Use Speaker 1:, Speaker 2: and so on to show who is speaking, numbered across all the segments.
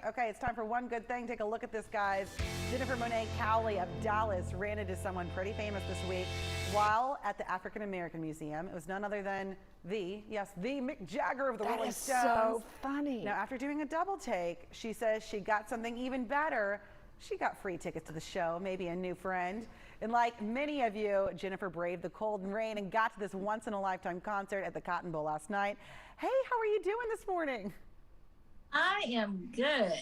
Speaker 1: Okay, it's time for one good thing. Take a look at this, guys. Jennifer Monet Cowley of Dallas ran into someone pretty famous this week while at the African American Museum. It was none other than the Mick Jagger of the Rolling Stones.
Speaker 2: That is so funny.
Speaker 1: Now, after doing a double take, she says she got something even better. She got free tickets to the show, maybe a new friend. And like many of you, Jennifer braved the cold and rain and got to this once-in-a-lifetime concert at the Cotton Bowl last night. Hey, how are you doing this morning?
Speaker 3: I am good.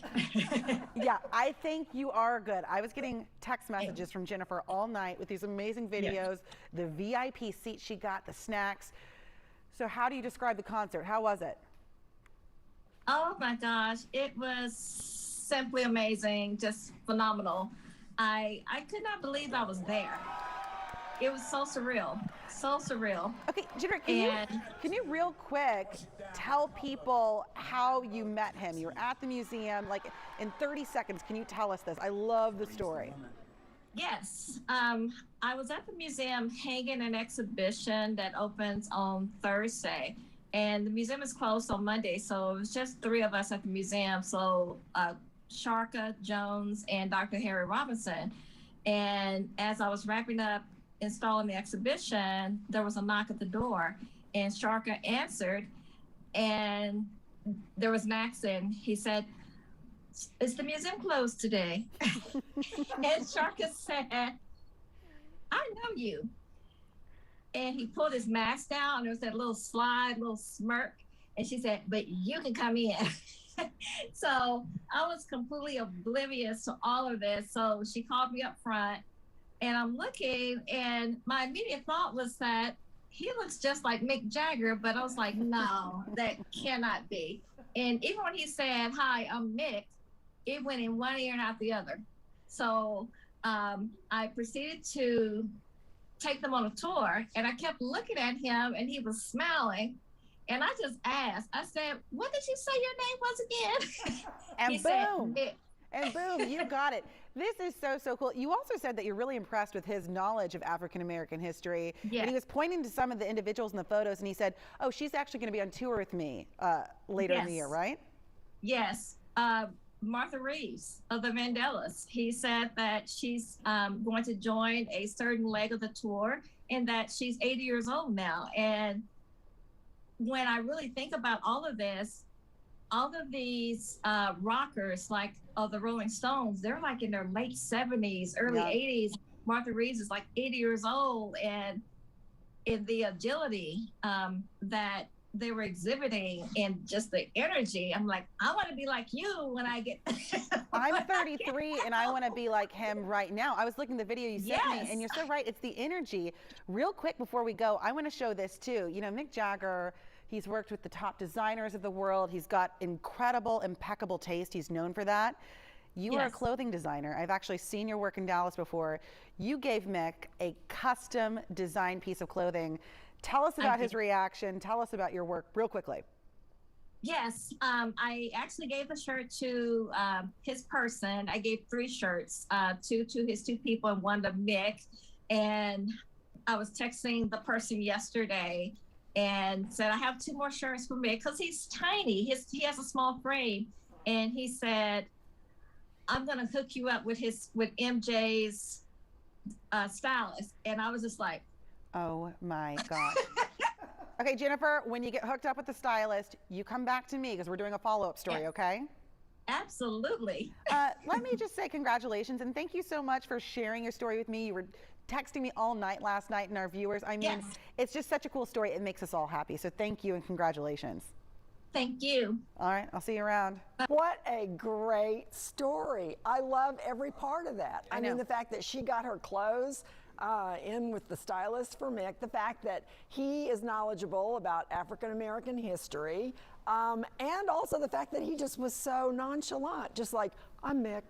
Speaker 1: Yeah, I think you are good. I was getting text messages from Jennifer all night with these amazing videos, the VIP seat she got, the snacks. So how do you describe the concert? How was it?
Speaker 3: Oh my gosh, it was simply amazing, just phenomenal. I could not believe I was there. It was so surreal, so surreal.
Speaker 1: Okay, Jennifer, can you real quick tell people how you met him? You were at the museum, like in 30 seconds, can you tell us this? I love the story.
Speaker 3: Yes, I was at the museum hanging an exhibition that opens on Thursday, and the museum is closed on Monday, so it was just three of us at the museum. So Sharka Jones and Dr. Harry Robinson. And as I was wrapping up installing the exhibition, there was a knock at the door, and Sharka answered, and there was an accent. He said, "Is the museum closed today?" And Sharka said, "I know you." And he pulled his mask down, and there was that little slide, little smirk, and she said, "But you can come in." So I was completely oblivious to all of this. So she called me up front, and I'm looking, and my immediate thought was that he looks just like Mick Jagger, but I was like, no, that cannot be. And even when he said, "Hi, I'm Mick," it went in one ear and out the other. So I proceeded to take them on a tour, and I kept looking at him, and he was smiling. And I just asked, I said, "What did you say your name was again?"
Speaker 1: And
Speaker 3: He
Speaker 1: boom.
Speaker 3: said,
Speaker 1: And boom, you got it. This is so cool. You also said that you're really impressed with his knowledge of African American history.
Speaker 3: Yes.
Speaker 1: And he was pointing to some of the individuals in the photos, and he said, "Oh, she's actually going to be on tour with me later in the year, right?"
Speaker 3: Yes. Martha Reeves of the Vandellas. He said that she's going to join a certain leg of the tour, and that she's 80 years old now. And when I really think about all of this, all of these rockers, like the Rolling Stones, they're like in their late 70s, early 80s. Martha Reeves is like 80 years old, and in the agility that they were exhibiting and just the energy, I'm like, I want to be like you when I get.
Speaker 1: I'm 33 and I want to be like him right now. I was looking at the video you sent me, and you're so right. It's the energy. Real quick before we go, I want to show this too. You know, Mick Jagger, he's worked with the top designers of the world. He's got incredible, impeccable taste. He's known for that. You are a clothing designer. I've actually seen your work in Dallas before. You gave Mick a custom design piece of clothing. Tell us about his reaction. Tell us about your work real quickly.
Speaker 3: Yes, I actually gave the shirt to his person. I gave 3 shirts, 2 to his 2 people and 1 to Mick. And I was texting the person yesterday and said, I have 2 more shirts for Mick because he's tiny. He has a small frame. And he said, I'm going to hook you up with MJ's stylist. And I was just like,
Speaker 1: oh my God. Okay, Jennifer, when you get hooked up with the stylist, you come back to me because we're doing a follow-up story, okay?
Speaker 3: Absolutely.
Speaker 1: Let me just say congratulations and thank you so much for sharing your story with me. You were texting me all night last night, and our viewers, I mean, it's just such a cool story. It makes us all happy. So thank you and congratulations.
Speaker 3: Thank you.
Speaker 1: All right, I'll see you around.
Speaker 2: What a great story. I love every part of that. I mean, the fact that she got her clothes in with the stylist for Mick, the fact that he is knowledgeable about African-American history, and also the fact that he just was so nonchalant, just like, I'm Mick.